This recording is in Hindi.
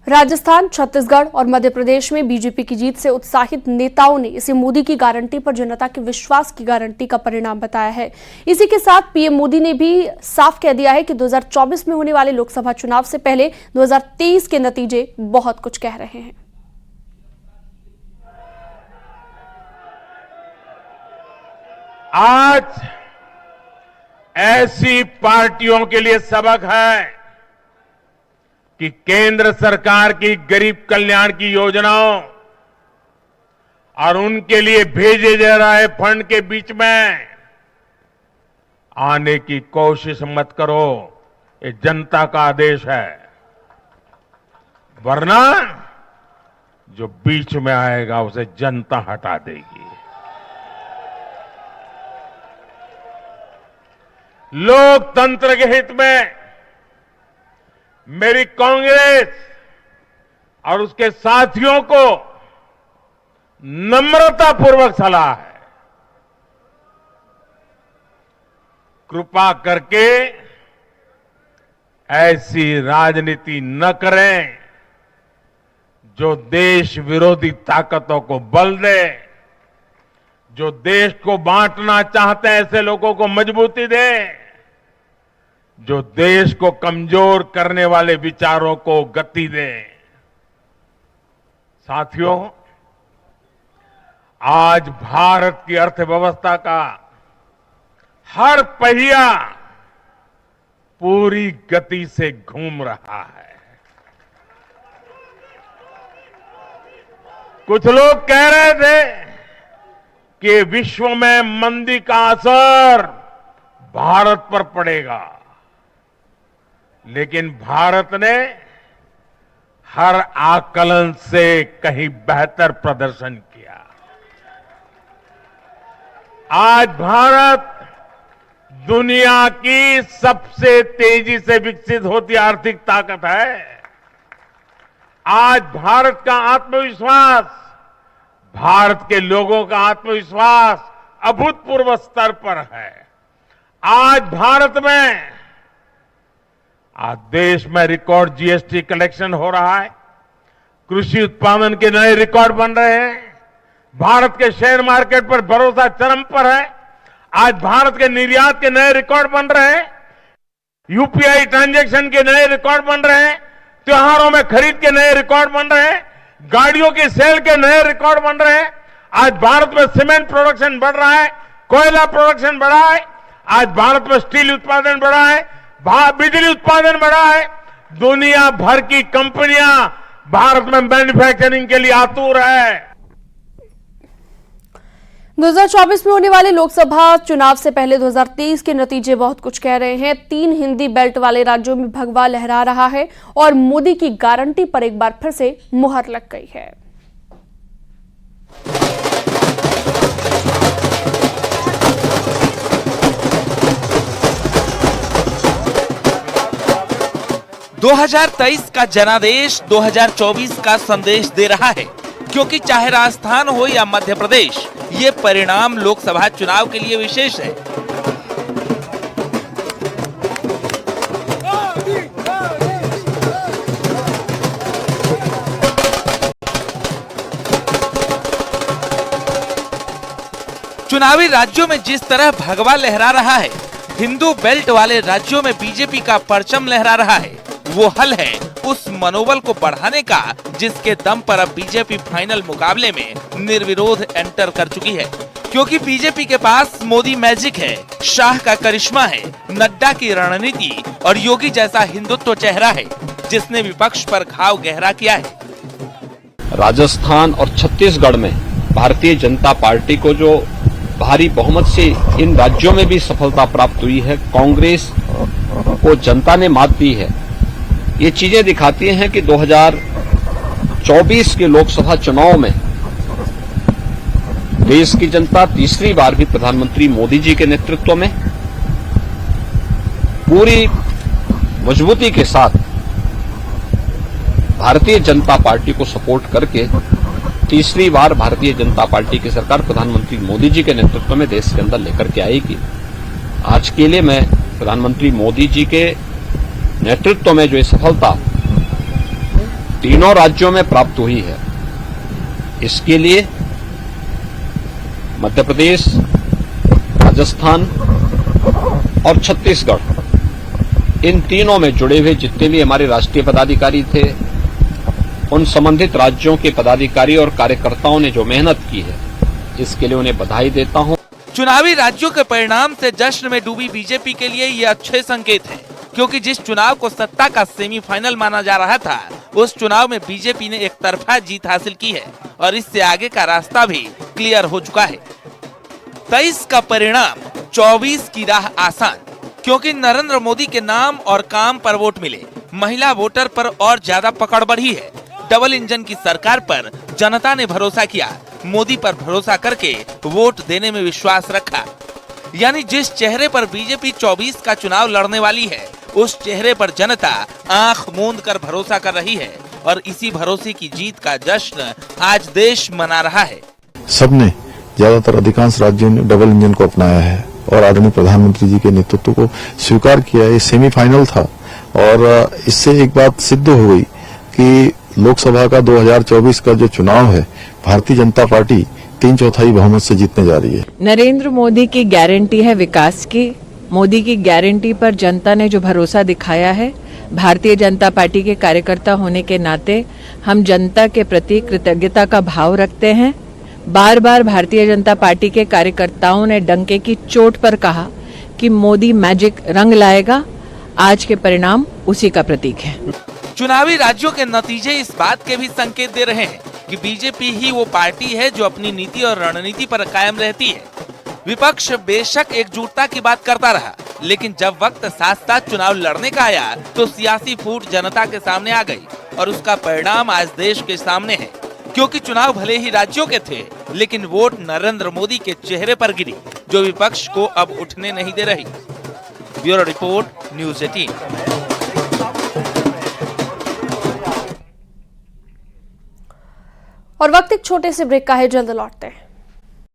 राजस्थान, छत्तीसगढ़ और मध्य प्रदेश में बीजेपी की जीत से उत्साहित नेताओं ने इसे मोदी की गारंटी पर जनता के विश्वास की गारंटी का परिणाम बताया है। इसी के साथ पीएम मोदी ने भी साफ कह दिया है कि 2024 में होने वाले लोकसभा चुनाव से पहले 2023 के नतीजे बहुत कुछ कह रहे हैं। आज ऐसी पार्टियों के लिए सबक है कि केंद्र सरकार की गरीब कल्याण की योजनाओं और उनके लिए भेजे जा रहे फंड के बीच में आने की कोशिश मत करो। ये जनता का आदेश है, वरना जो बीच में आएगा उसे जनता हटा देगी। लोकतंत्र के हित में मेरी कांग्रेस और उसके साथियों को नम्रतापूर्वक सलाह है, कृपा करके ऐसी राजनीति न करें जो देश विरोधी ताकतों को बल दे, जो देश को बांटना चाहते हैं ऐसे लोगों को मजबूती दे, जो देश को कमजोर करने वाले विचारों को गति दे। साथियों, आज भारत की अर्थव्यवस्था का हर पहिया पूरी गति से घूम रहा है। कुछ लोग कह रहे थे कि विश्व में मंदी का असर भारत पर पड़ेगा, लेकिन भारत ने हर आकलन से कहीं बेहतर प्रदर्शन किया। आज भारत दुनिया की सबसे तेजी से विकसित होती आर्थिक ताकत है। आज भारत का आत्मविश्वास, भारत के लोगों का आत्मविश्वास अभूतपूर्व स्तर पर है। आज भारत में, आज देश में रिकॉर्ड जीएसटी कलेक्शन हो रहा है, कृषि उत्पादन के नए रिकॉर्ड बन रहे हैं, भारत के शेयर मार्केट पर भरोसा चरम पर है, आज भारत के निर्यात के नए रिकॉर्ड बन रहे हैं, यूपीआई ट्रांजैक्शन के नए रिकॉर्ड बन रहे हैं, त्योहारों में खरीद के नए रिकॉर्ड बन रहे हैं, गाड़ियों की सेल के नए रिकॉर्ड बन रहे हैं। आज भारत में सीमेंट प्रोडक्शन बढ़ रहा है, कोयला प्रोडक्शन बढ़ा है, आज भारत में स्टील उत्पादन बढ़ा है, बिजली उत्पादन बढ़ा है। दुनिया भर की कंपनियां भारत में मैन्युफैक्चरिंग के लिए आतुर है। 2024 में होने वाले लोकसभा चुनाव से पहले 2023 के नतीजे बहुत कुछ कह रहे हैं। 3 हिंदी बेल्ट वाले राज्यों में भगवा लहरा रहा है और मोदी की गारंटी पर एक बार फिर से मुहर लग गई है। दो 2023 का जनादेश 2024 का संदेश दे रहा है, क्योंकि चाहे राजस्थान हो या मध्य प्रदेश, ये परिणाम लोकसभा चुनाव के लिए विशेष है। चुनावी राज्यों में जिस तरह भगवा लहरा रहा है, हिंदू बेल्ट वाले राज्यों में बीजेपी का परचम लहरा रहा है। वो हल है उस मनोबल को बढ़ाने का जिसके दम पर अब बीजेपी फाइनल मुकाबले में निर्विरोध एंटर कर चुकी है, क्योंकि बीजेपी के पास मोदी मैजिक है, शाह का करिश्मा है, नड्डा की रणनीति और योगी जैसा हिंदुत्व चेहरा है जिसने विपक्ष पर घाव गहरा किया है। राजस्थान और छत्तीसगढ़ में भारतीय जनता पार्टी को जो भारी बहुमत से इन राज्यों में भी सफलता प्राप्त हुई है, कांग्रेस को जनता ने मात दी है, ये चीजें दिखाती हैं कि 2024 के लोकसभा चुनाव में देश की जनता तीसरी बार भी प्रधानमंत्री मोदी जी के नेतृत्व में पूरी मजबूती के साथ भारतीय जनता पार्टी को सपोर्ट करके तीसरी बार भारतीय जनता पार्टी की सरकार प्रधानमंत्री मोदी जी के नेतृत्व में देश के अंदर लेकर के आएगी। आज के लिए मैं प्रधानमंत्री मोदी जी के नेतृत्व में जो ये सफलता तीनों राज्यों में प्राप्त हुई है। इसके लिए मध्य प्रदेश, राजस्थान और छत्तीसगढ़, इन तीनों में जुड़े हुए जितने भी हमारे राष्ट्रीय पदाधिकारी थे, उन संबंधित राज्यों के पदाधिकारी और कार्यकर्ताओं ने जो मेहनत की है, इसके लिए उन्हें बधाई देता हूं। चुनावी राज्यों के परिणाम से जश्न में डूबी बीजेपी के लिए ये अच्छे संकेत हैं, क्योंकि जिस चुनाव को सत्ता का सेमीफाइनल माना जा रहा था, उस चुनाव में बीजेपी ने एक तरफा जीत हासिल की है और इससे आगे का रास्ता भी क्लियर हो चुका है। 23 का परिणाम, 24 की राह आसान, क्योंकि नरेंद्र मोदी के नाम और काम पर वोट मिले, महिला वोटर पर और ज्यादा पकड़ बढ़ी है। डबल इंजन की सरकार पर जनता ने भरोसा किया, मोदी पर भरोसा करके वोट देने में विश्वास रखा। यानी जिस चेहरे पर बीजेपी 24 का चुनाव लड़ने वाली है, उस चेहरे पर जनता आंख मूंद कर भरोसा कर रही है और इसी भरोसे की जीत का जश्न आज देश मना रहा है। सबने, ज्यादातर अधिकांश राज्यों ने डबल इंजन को अपनाया है और आदरणीय प्रधानमंत्री जी के नेतृत्व को स्वीकार किया। ये सेमीफाइनल था और इससे एक बात सिद्ध हो गई कि लोकसभा का 2024 का जो चुनाव है, भारतीय जनता पार्टी 3/4 बहुमत से जीतने जा रही है। नरेंद्र मोदी की गारंटी है विकास की। मोदी की गारंटी पर जनता ने जो भरोसा दिखाया है, भारतीय जनता पार्टी के कार्यकर्ता होने के नाते हम जनता के प्रति कृतज्ञता का भाव रखते हैं। बार बार भारतीय जनता पार्टी के कार्यकर्ताओं ने डंके की चोट पर कहा कि मोदी मैजिक रंग लाएगा। आज के परिणाम उसी का प्रतीक है। चुनावी राज्यों के नतीजे इस बात के भी संकेत दे रहे हैं कि बीजेपी ही वो पार्टी है जो अपनी नीति और रणनीति पर कायम रहती है। विपक्ष बेशक एकजुटता की बात करता रहा, लेकिन जब वक्त साथ साथ चुनाव लड़ने का आया तो सियासी फूट जनता के सामने आ गई और उसका परिणाम आज देश के सामने है। क्योंकि चुनाव भले ही राज्यों के थे, लेकिन वोट नरेंद्र मोदी के चेहरे पर गिरी, जो विपक्ष को अब उठने नहीं दे रही। Bureau report, news 18। और वक्त एक छोटे से ब्रेक का है, जल्द लौटते हैं।